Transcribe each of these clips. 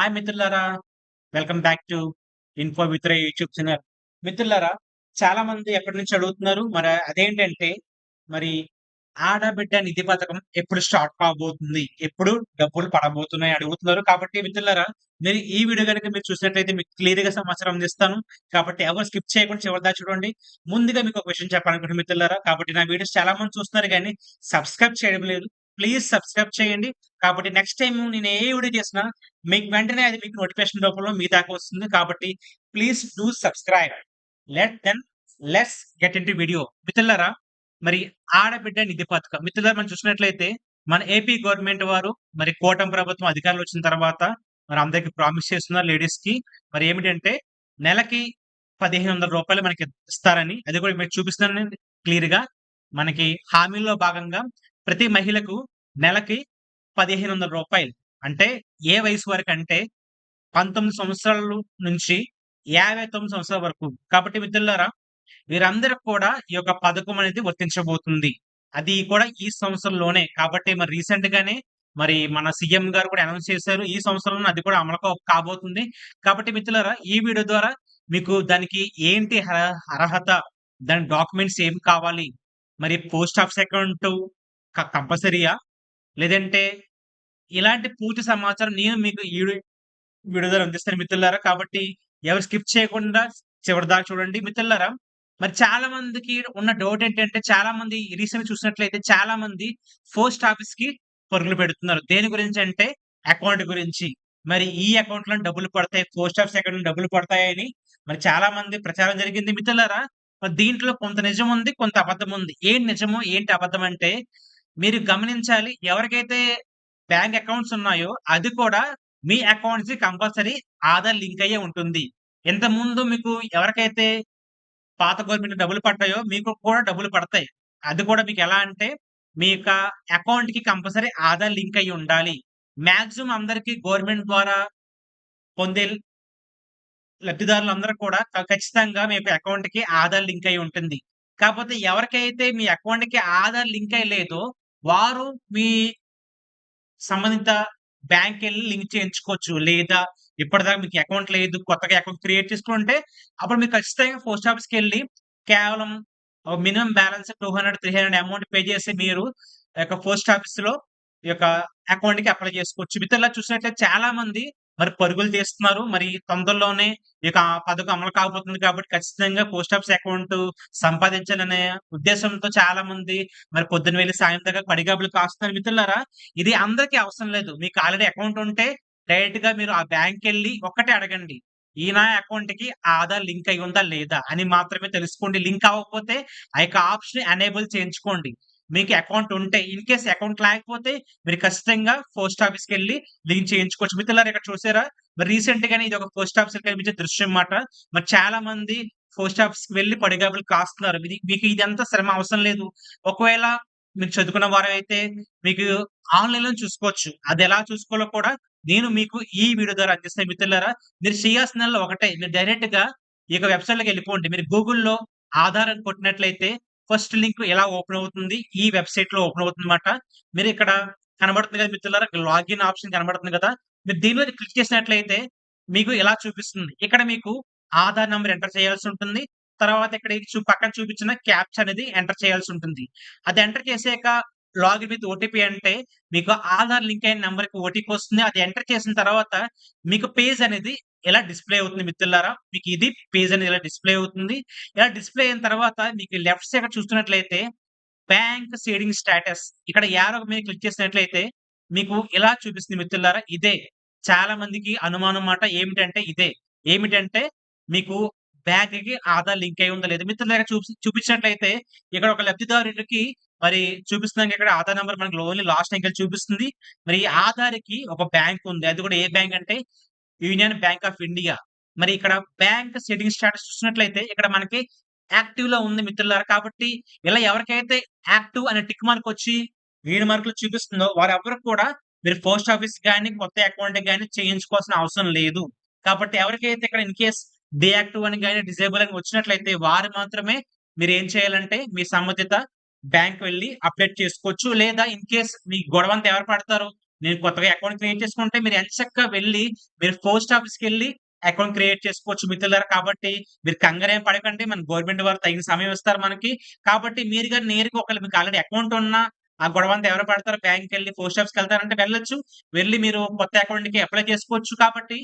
Hi మిత్రులారా! Welcome back to info with ray YouTube channel. మిత్రులారా, చాలా మంది ఎప్పటి నుంచి అడుగుతున్నారు. మరి అదేంటంటే, మరి ఆడబిడ్డ నిధి పథకం ఎప్పుడు స్టార్ట్ కాబోతుంది? ఎప్పుడు డబ్బులు పడబోతున్నాయి అడుగుతున్నారు. కాబట్టి మిత్రులారా, మీరు ఈ వీడియో గనుక మీరు చూసినట్లయితే మీకు క్లియర్‌గా సమాచారం అందిస్తాను. కాబట్టి ఎవరు స్కిప్ చేయకుండా చివరిదాకా చూడండి. ముందుగా మీకు ఒక విషయం చెప్పాలనుకుంటున్నా మిత్రులారా. కాబట్టి నా వీడియోస్ చాలా మంది చూస్తున్నారు గానీ సబ్స్క్రైబ్ చేయడం లేదు. ప్లీజ్ సబ్స్క్రైబ్ చేయండి. కాబట్టి నెక్స్ట్ టైమ్ నేను ఏ వీడియో చేసినా మీకు వెంటనే అది మీకు నోటిఫికేషన్ రూపంలో మీ దాకా వస్తుంది. కాబట్టి please do subscribe. Then let's get into video. మిత్రులారా, మరి ఆడబిడ్డ నిధి పథకం. మిత్రులారా, మనం చూసినట్లయితే మన ఏపీ గవర్నమెంట్ వారు మరి కూటమి ప్రభుత్వం అధికారంలో వచ్చిన తర్వాత మరి అందరికి ప్రామిస్ చేస్తున్నారు లేడీస్‌కి. మరి ఏమిటంటే నెలకి రూ. 1,500 మనకి ఇస్తారని. అది కూడా మీకు చూపిస్తున్నానండి క్లియర్‌గా. మనకి హామీల్లో భాగంగా ప్రతి మహిళకు నెలకి రూ. 1,500 అంటే ఏ వయసు వరకంటే 19 సంవత్సరాల నుంచి 59 సంవత్సరాల వరకు. కాబట్టి మిత్రులారా, వీరందరికి కూడా ఈ యొక్క పథకం అనేది వర్తించబోతుంది. అది కూడా ఈ సంవత్సరంలోనే. కాబట్టి మరి రీసెంట్ గానే మరి మన సీఎం గారు కూడా అనౌన్స్ చేశారు. ఈ సంవత్సరంలోనే అది కూడా అమలు కాబోతుంది. కాబట్టి మిత్రులారా, ఈ వీడియో ద్వారా మీకు దానికి ఏంటి అర్హత, దాని డాక్యుమెంట్స్ ఏం కావాలి, మరి పోస్ట్ ఆఫీస్ అకౌంటు కంపల్సరీయా? లేదంటే ఇలాంటి పూర్తి సమాచారం నేను మీకు వీడియో ద్వారా అందిస్తాను మిత్రులారా. కాబట్టి ఎవరు స్కిప్ చేయకుండా చివరిదాకా చూడండి. మిత్రులారా, మరి చాలా మందికి ఉన్న డౌట్ ఏంటంటే, చాలా మంది రీసెంట్‌గా చూసినట్లయితే చాలా మంది పోస్ట్ ఆఫీస్‌కి పరుగులు పెడుతున్నారు. దేని గురించి అంటే అకౌంట్ గురించి. మరి ఈ అకౌంట్‌లో డబ్బులు పడతాయి. పోస్ట్ ఆఫీస్ అకౌంట్‌లో డబ్బులు పడతాయని మరి చాలా మంది ప్రచారం జరిగింది మిత్రులారా. మరి దీంట్లో కొంత నిజం ఉంది, కొంత అబద్ధం ఉంది. ఏంటి నిజము, ఏంటి అబద్ధం అంటే మీరు గమనించాలి. ఎవరికైతే బ్యాంక్ అకౌంట్స్ ఉన్నాయో అది కూడా మీ అకౌంట్స్‌కి కంపల్సరీ ఆధార్ లింక్ అయ్యే ఉంటుంది. ఇంతకుముందు మీకు ఎవరికైతే పాత గవర్నమెంట్ డబ్బులు పడ్డాయో మీకు కూడా డబ్బులు పడతాయి. అది కూడా మీకెలా అంటే మీ యొక్క అకౌంట్‌కి కంపల్సరీ ఆధార్ లింక్ అయ్యి ఉండాలి. మాక్సిమం అందరికి గవర్నమెంట్ ద్వారా పొందే లబ్ధిదారులందరూ కూడా ఖచ్చితంగా మీ యొక్క అకౌంట్‌కి ఆధార్ లింక్ అయ్యి ఉంటుంది. కాపోతే ఎవరికైతే మీ అకౌంట్‌కి ఆధార్ లింక్ అయ్యి లేదో వారు మీ సంబంధిత బ్యాంక్‌కెళ్ళి లింక్ చేయించుకోవచ్చు. లేదా ఇప్పటిదాకా మీకు అకౌంట్ లేదు, కొత్తగా అకౌంట్ క్రియేట్ చేసుకుంటే అప్పుడు మీరు ఖచ్చితంగా పోస్ట్ ఆఫీస్‌కెళ్ళి కేవలం మినిమమ్ బ్యాలెన్స్ 200, 300 అమౌంట్ పే చేసి మీరు ఆ యొక్క పోస్ట్ ఆఫీస్‌లో ఈ యొక్క అకౌంట్‌కి అప్లై చేసుకోవచ్చు. మిత్రులారా, చూసినట్లయితే చాలా మంది మరి పరుగులు తీస్తున్నారు. మరి తొందరలోనే ఇక ఆ పథకం అమలు కాబోతుంది కాబట్టి ఖచ్చితంగా పోస్ట్ ఆఫీస్ అకౌంట్ సంపాదించాలనే ఉద్దేశంతో చాలా మంది మరి పొద్దున వెళ్లి సాయం దాకా పడిగాపులు కాస్తున్నారు మిత్రులారా. ఇది అందరికీ అవసరం లేదు. మీకు ఆల్రెడీ అకౌంట్ ఉంటే డైరెక్ట్‌గా మీరు ఆ బ్యాంక్‌కెళ్ళి ఒక్కటే అడగండి. ఈ నా అకౌంట్‌కి ఆధార్ లింక్ అయ్యి ఉందా లేదా అని మాత్రమే తెలుసుకోండి. లింక్ అవ్వకపోతే ఆ యొక్క ఆప్షన్ ఎనేబుల్ చేయించుకోండి. మీకు అకౌంట్ ఉంటే, ఇన్ కేస్ అకౌంట్ లేకపోతే మీరు ఖచ్చితంగా పోస్ట్ ఆఫీస్‌కెళ్ళి లింక్ చేయించుకోవచ్చు. మిత్రులారా, ఇక్కడ చూసారా? మరి రీసెంట్‌గానే ఇది ఒక పోస్ట్ ఆఫీస్‌లో కనిపించే దృశ్యం మాట. మరి చాలా మంది పోస్ట్ ఆఫీస్‌కి వెళ్లి పడిగాపులు కాస్తున్నారు. మీకు ఇదంతా శ్రమ అవసరం లేదు. ఒకవేళ మీరు చదువుకున్న వారైతే మీకు ఆన్‌లైన్‌లో చూసుకోవచ్చు. అదెలా చూసుకోవాలో కూడా నేను మీకు ఈ వీడియో ద్వారా అందిస్తాను మిత్రులారా. మీరు చేయాల్సిందల్లా ఒకటే. మీరు డైరెక్ట్‌గా ఈ యొక్క వెబ్‌సైట్‌లోకెళ్ళిపోండి. మీరు గూగుల్‌లో ఆధార్ అని కొట్టినట్లయితే ఫస్ట్ లింక్ ఎలా ఓపెన్ అవుతుంది? ఈ వెబ్‌సైట్‌లో ఓపెన్ అవుతుందన్నమాట. మీరిక్కడ కనబడుతుంది కదా మిత్రులారా! లాగిన్ ఆప్షన్ కనబడుతుంది కదా! మీరు దీని మీద క్లిక్ చేసినట్లయితే మీకు ఇలా చూపిస్తుంది. ఇక్కడ మీకు ఆధార్ నంబర్ ఎంటర్ చేయాల్సుంటుంది. తర్వాత ఇక్కడ ఈ పక్కన చూపించిన క్యాప్చా అనేది ఎంటర్ చేయాల్సుంటుంది. అది ఎంటర్ చేసాక లాగిన్ విత్ ఓటీపీ అంటే మీకు ఆధార్ లింక్ అయిన నంబర్‌కి ఓటీపీ వస్తుంది. అది ఎంటర్ చేసిన తర్వాత మీకు పేజ్ అనేది ఇలా డిస్‌ప్లే అవుతుంది మిత్రులారా. మీకు ఇది పేజ్ అనేది ఇలా డిస్‌ప్లే అవుతుంది. ఇలా డిస్‌ప్లే అయిన తర్వాత మీకు లెఫ్ట్ సైడ్ చూస్తున్నట్లయితే బ్యాంక్ సీడింగ్ స్టేటస్ ఇక్కడ యారో మీద క్లిక్ చేసినట్లయితే మీకు ఇలా చూపిస్తుంది మిత్రులారా. ఇదే చాలా మందికి అనుమానం మాట. ఏమిటంటే ఇదే. ఏమిటంటే మీకు బ్యాంక్‌కి ఆధార్ లింక్ అయి ఉందా లేదా? మిత్రులారా, చూపించినట్లయితే ఇక్కడ ఒక లబ్ధిదారుడికి మరి చూపిస్తున్నాం ఇక్కడ ఆధార్ నంబర్ మనకు ఓన్లీ లాస్ట్ అంకెలు చూపిస్తుంది. మరి ఈ ఆధార్‌కి ఒక బ్యాంక్ ఉంది. అది కూడా ఏ బ్యాంక్ అంటే యూనియన్ బ్యాంక్ ఆఫ్ ఇండియా. మరి ఇక్కడ బ్యాంక్ సెట్టింగ్ స్టేటస్ చూసినట్లయితే ఇక్కడ మనకి యాక్టివ్‌లో ఉంది మిత్రులారా. కాబట్టి ఇలా ఎవరికైతే యాక్టివ్ అనే టిక్ మార్క్ వచ్చి గ్రీన్ మార్క్‌లో చూపిస్తుందో వారెవ్వరు కూడా మీరు పోస్ట్ ఆఫీస్ గాని, కొత్త అకౌంట్ గాని చేయించుకోవాల్సిన అవసరం లేదు. కాబట్టి ఎవరికైతే ఇక్కడ ఇన్ కేస్ డీయాక్టివ్ అని గాని, డిజేబుల్ అని వచ్చినట్లయితే వారు మాత్రమే మీరేం చేయాలంటే మీ సంబంధిత బ్యాంక్ వెళ్లి అప్డేట్ చేసుకోవచ్చు. లేదా ఇన్ కేస్ మీ గొడవంతా ఎవరు పడతారో నేను కొత్తగా అకౌంట్ క్రియేట్ చేసుకుంటే మీరు ఎంచక్కా వెళ్లి మీరు పోస్ట్ ఆఫీస్‌కెళ్లి అకౌంట్ క్రియేట్ చేసుకోవచ్చు మిత్రులారా. కాబట్టి మీరు కంగారేం పడకండి. మన గవర్నమెంట్ వారు తగిన సమయం ఇస్తారు మనకి. కాబట్టి మీరు గాని నేరుగా ఒకవేళ మీకు ఆల్రెడీ అకౌంట్ ఉన్నా, ఆ గొడవంతా ఎవరు పడతారు? బ్యాంక్‌కెళ్ళి, పోస్ట్ ఆఫీస్‌కెళ్తారంటే వెళ్ళొచ్చు. వెళ్లి మీరు కొత్త అకౌంట్‌కి అప్లై చేసుకోవచ్చు. కాబట్టి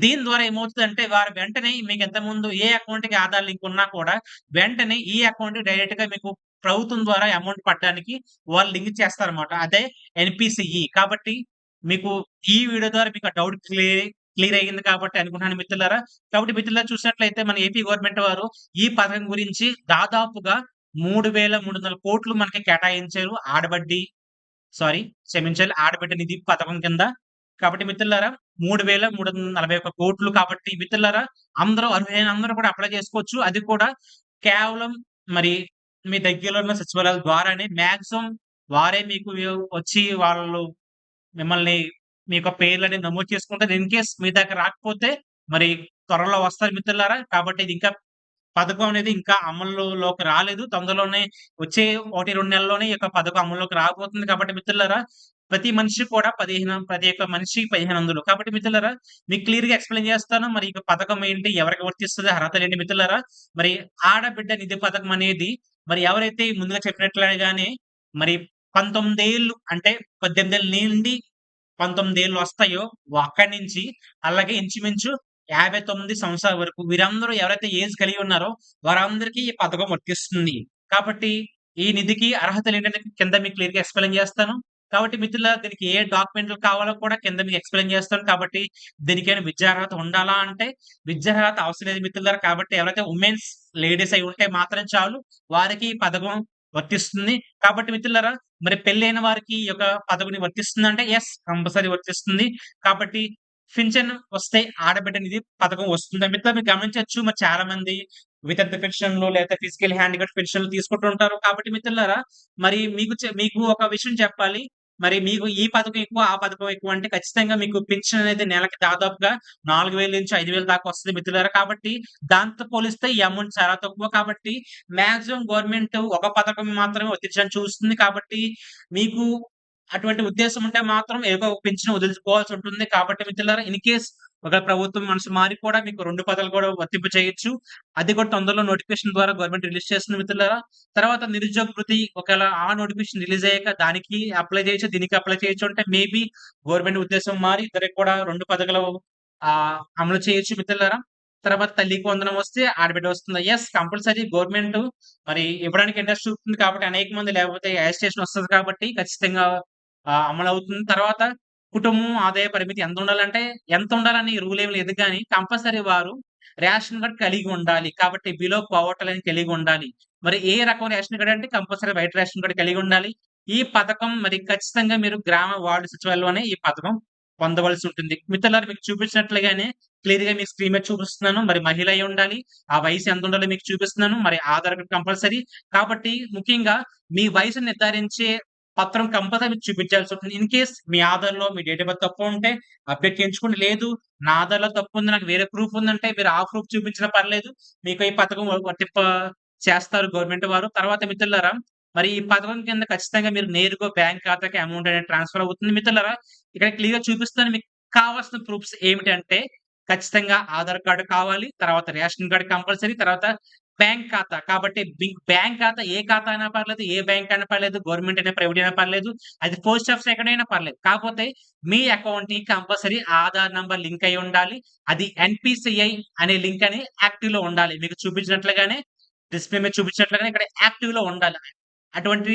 దీని ద్వారా ఏమవుతదంటే వారు వెంటనే మీకు ఇంతకుముందు ఏ అకౌంట్‌కి ఆధార్ లింక్ ఉన్నా కూడా వెంటనే ఈ అకౌంట్‌కి డైరెక్ట్‌గా మీకు ప్రభుత్వం ద్వారా అమౌంట్ పడడానికి వాళ్ళు లింక్ చేస్తారన్నమాట. అదే ఎన్‌పిసిఇ. కాబట్టి మీకు ఈ వీడియో ద్వారా మీకు ఆ డౌట్ క్లియర్ అయ్యింది కాబట్టి అనుకుంటున్నాను మిత్రులారా. కాబట్టి మిత్రులారా చూసినట్లయితే మన ఏపీ గవర్నమెంట్ వారు ఈ పథకం గురించి దాదాపుగా 3,300,00,00,000 మనకి కేటాయించారు. క్షమించాలి. ఆడబిడ్డ నిధి పథకం కింద. కాబట్టి మిత్రులారా 3,341,00,00,000 కాబట్టి మిత్రులారా అందరూ అర్హులైన అందరూ కూడా అప్లై చేసుకోవచ్చు. అది కూడా కేవలం మరి మీ దగ్గరలో ఉన్న సచివాలయాల ద్వారానే మాక్సిమం వారే మీకు వచ్చి వాళ్ళు మిమ్మల్ని మీ యొక్క పేర్లనేవి నమోదు చేసుకుంటారు. ఇన్ కేస్ మీ దాకా రాకపోతే మరి త్వరలో వస్తారు మిత్రులారా. కాబట్టి ఇది ఇంకా పథకం అనేది ఇంకా అమలులోకి రాలేదు. తొందరలోనే వచ్చే 1, 2 నెలల్లోనే ఈ యొక్క పథకం అమల్లోకి రాబోతుంది. కాబట్టి మిత్రులారా ప్రతి మనిషి కూడా ప్రతి ఒక్క మనిషికి 1500. కాబట్టి మిత్రులారా మీకు క్లియర్‌గా ఎక్స్‌ప్లెయిన్ చేస్తాను. మరి ఈ పథకం ఏంటి? ఎవరికి వర్తిస్తది? అర్హతలేంటి మిత్రులారా? మరి ఆడబిడ్డ నిధి పథకం అనేది మరి ఎవరైతే ముందుగా చెప్పినట్లుగానే మరి 19 ఏళ్ళు అంటే 18 ఏళ్ల నుండి 19 ఏళ్ళు వస్తాయో అక్కడి నుంచి అలాగే ఇంచుమించు 59 సంవత్సరాల వరకు వీరందరూ ఎవరైతే ఏజ్ కలిగి ఉన్నారో వారందరికీ ఈ పథకం వర్తిస్తుంది. కాబట్టి ఈ నిధికి అర్హతలేంటని కింద మీకు క్లియర్‌గా ఎక్స్‌ప్లెయిన్ చేస్తాను. కాబట్టి మిత్రులారా దీనికి ఏ డాక్యుమెంట్‌లు కావాలో కూడా కింద మీకు ఎక్స్‌ప్లెయిన్ చేస్తాను. కాబట్టి దీనికైనా విద్యార్హత ఉండాలా అంటే విద్యార్హత అవసరం లేదు మిత్రులారా. కాబట్టి ఎవరైతే వుమెన్స్ లేడీస్ అయి ఉంటే మాత్రం చాలు వారికి ఈ పథకం వర్తిస్తుంది. కాబట్టి మిత్రులారా మరి పెళ్ళైన వారికి ఈ యొక్క పదవిని వర్తిస్తుందంటే యెస్ కంపల్సరీ వర్తిస్తుంది. కాబట్టి పింఛన్ వస్తే ఆడబిడ్డ నిధి పథకం వస్తుంది. మిత్రులారా మీరు గమనించొచ్చు మరి చాలా మంది వితంతు పెన్షన్‌లు లేకపోతే ఫిజికల్ హ్యాండిక్యాప్డ్ పెన్షన్‌లు తీసుకుంటూ ఉంటారు. కాబట్టి మిత్రులారా మరి మీకు ఒక విషయం చెప్పాలి. మరి మీకు ఈ పథకం ఎక్కువ, ఆ పథకం ఎక్కువ అంటే ఖచ్చితంగా మీకు పింఛన్ అనేది నెలకి దాదాపుగా 4,000-5,000 దాకా వస్తది మిత్రులారా. కాబట్టి దాంతో పోలిస్తే ఈ అమౌంట్ చాలా తక్కువ. కాబట్టి మాక్సిమం గవర్నమెంట్ ఒక పథకం మాత్రమే వర్తించడానికి చూస్తుంది. కాబట్టి మీకు అటువంటి ఉద్దేశ్యం ఉంటే మాత్రం ఏదో ఒక పింఛన్ వదులుకోవాల్సి ఉంటుంది. కాబట్టి మిత్రులారా ఇన్ కేస్ ఒకవేళ ప్రభుత్వం మనసు మారి కూడా మీకు 2 పథకాలు కూడా వర్తింప చేయొచ్చు. అది కూడా తొందరలో నోటిఫికేషన్ ద్వారా గవర్నమెంట్ రిలీజ్ చేస్తుంది మిత్రులారా. తర్వాత నిరుద్యోగ భృతి ఒకవేళ ఆ నోటిఫికేషన్ రిలీజ్ అయ్యాక దానికి అప్లై చేయొచ్చు, దీనికి అప్లై చేయొచ్చు అంటే మేబీ గవర్నమెంట్ ఉద్దేశం మారి ఇద్దరికి కూడా 2 పథకాలు అమలు చేయొచ్చు మిత్రులారా. తర్వాత తల్లికి వందనం వస్తే ఆడబిడ్డ వస్తుంది. యెస్ కంపల్సరీ గవర్నమెంట్ మరి ఇవ్వడానికి ఇంట్రెస్ట్ చూపుతుంది కాబట్టి అనేక మంది లేకపోతే యాజిటేషన్ వస్తది కాబట్టి ఖచ్చితంగా అమలవుతుంది. తర్వాత కుటుంబం ఆదాయ పరిమితి ఎంతుండాలంటే ఎంతుండాలని రూల్ ఏమి లేదు గానీ కంపల్సరీ వారు రేషన్ కార్డ్ కలిగి ఉండాలి. కాబట్టి బిలో పోవర్టీ లైన్ కలిగి ఉండాలి. మరి ఏ రకం రేషన్ కార్డ్ అంటే కంపల్సరీ వైట్ రేషన్ కార్డ్ కలిగి ఉండాలి. ఈ పథకం మరి ఖచ్చితంగా మీరు గ్రామ వార్డు సచివాలయంలోనే ఈ పథకం పొందవలసి ఉంటుంది. మిత్రులారా మీకు చూపించినట్లుగానే క్లియర్‌గా మీకు స్క్రీన్ మీద చూపిస్తున్నాను. మరి మహిళ అయ్యుండాలి. ఆ వయసు ఎంతుండాలో మీకు చూపిస్తున్నాను. మరి ఆధార్ కార్డ్ కంపల్సరీ. కాబట్టి ముఖ్యంగా మీ వయసుని నిర్ధారించే పత్రం కంపల్సరీ మీకు చూపించాల్సి ఉంటుంది. ఇన్ కేస్ మీ ఆధార్‌లో మీ డేట్ ఆఫ్ బర్త్ తప్పు ఉంటే అప్డేట్ చేయించుకోండి. లేదు నా ఆధార్‌లో తప్పుంది. నాకు వేరే ప్రూఫ్ ఉందంటే మీరు ఆ ప్రూఫ్ చూపించినా పర్లేదు. మీకు ఈ పథకం వర్తింప చేస్తారు గవర్నమెంట్ వారు. తర్వాత మిత్రులారా మరి ఈ పథకం కింద ఖచ్చితంగా మీరు నేరుగా బ్యాంక్ ఖాతాకి అమౌంట్ అనేది ట్రాన్స్‌ఫర్ అవుతుంది మిత్రులారా. ఇక్కడ క్లియర్‌గా చూపిస్తాను. మీకు కావాల్సిన ప్రూఫ్స్ ఏమిటంటే ఖచ్చితంగా ఆధార్ కార్డ్ కావాలి. తర్వాత రేషన్ కార్డ్ కంపల్సరీ. తర్వాత బ్యాంక్ ఖాతా. కాబట్టి బ్యాంక్ ఖాతా ఏ ఖాతా అయినా పర్లేదు. ఏ బ్యాంక్ అయినా పర్లేదు. గవర్నమెంట్ అయినా, ప్రైవేట్ అయినా పర్లేదు. అది పోస్ట్ ఆఫీస్ ఎక్కడైనా పర్లేదు. కాకపోతే మీ అకౌంట్‌కి కంపల్సరీ ఆధార్ నంబర్ లింక్ అయ్యి ఉండాలి. అది ఎన్‌పిసిఐ అనే లింక్ అని యాక్టివ్‌లో ఉండాలి. మీకు చూపించినట్లుగానే డిస్‌ప్లే మీద చూపించినట్లుగానే ఇక్కడ యాక్టివ్‌లో ఉండాలి. అటువంటి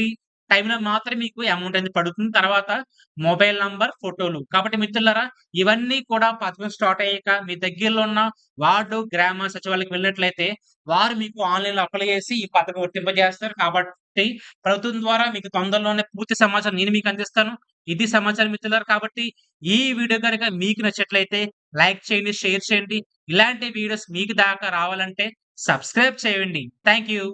టైంలో మాత్రమే మీకు అమౌంట్ అనేది పడుతుంది. తర్వాత మొబైల్ నంబర్, ఫోటోలు. కాబట్టి మిత్రులారా ఇవన్నీ కూడా పథకం స్టార్ట్ అయ్యాక మీ దగ్గరలో ఉన్న వార్డు, గ్రామ సచివాలయానికి వెళ్ళినట్లయితే వారు మీకు ఆన్‌లైన్‌లో అప్లై చేసి ఈ పథకం వర్తింపజేస్తారు. కాబట్టి ప్రభుత్వం ద్వారా మీకు తొందరలోనే పూర్తి సమాచారం నేను మీకు అందిస్తాను. ఇది సమాచారం మిత్రులారా. కాబట్టి ఈ వీడియో గనుక మీకు నచ్చినట్లయితే లైక్ చేయండి, షేర్ చేయండి. ఇలాంటి వీడియోస్ మీకు దాకా రావాలంటే సబ్స్క్రైబ్ చేయండి. Thank you.